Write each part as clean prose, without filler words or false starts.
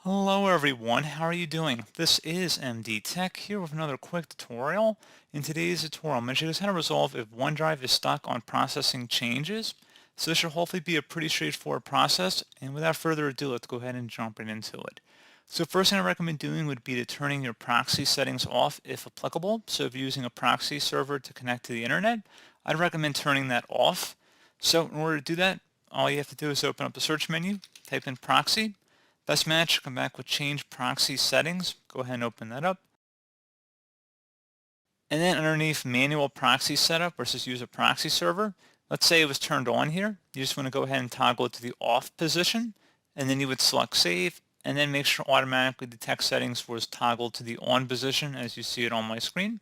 Hello everyone, how are you doing? This is MD Tech here with another quick tutorial. In today's tutorial, I'm going to show you guys how to resolve if OneDrive is stuck on processing changes. So this should hopefully be a pretty straightforward process, and without further ado, let's go ahead and jump right into it. So first thing I recommend doing would be to turning your proxy settings off if applicable. So if you're using a proxy server to connect to the internet, I'd recommend turning that off. So in order to do that, all you have to do is open up the search menu, type in proxy. Best match, come back with change proxy settings. Go ahead and open that up. And then underneath manual proxy setup versus use a proxy server, let's say it was turned on here. You just want to go ahead and toggle it to the off position, and then you would select save, and then make sure automatically the text settings was toggled to the on position as you see it on my screen.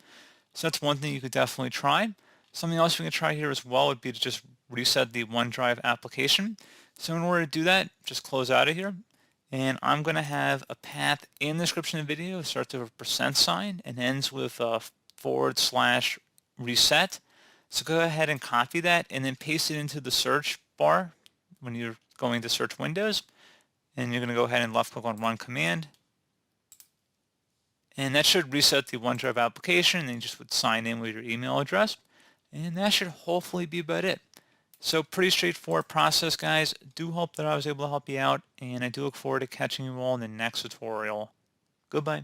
So that's one thing you could definitely try. Something else we can try here as well would be to just reset the OneDrive application. So in order to do that, just close out of here. And I'm going to have a path in the description of the video. It starts with a % and ends with a /reset. So go ahead and copy that and then paste it into the search bar when you're going to search Windows. And you're going to go ahead and left click on Run Command. And that should reset the OneDrive application. And then you just would sign in with your email address. And that should hopefully be about it. So pretty straightforward process, guys. Do hope that I was able to help you out, and I do look forward to catching you all in the next tutorial. Goodbye.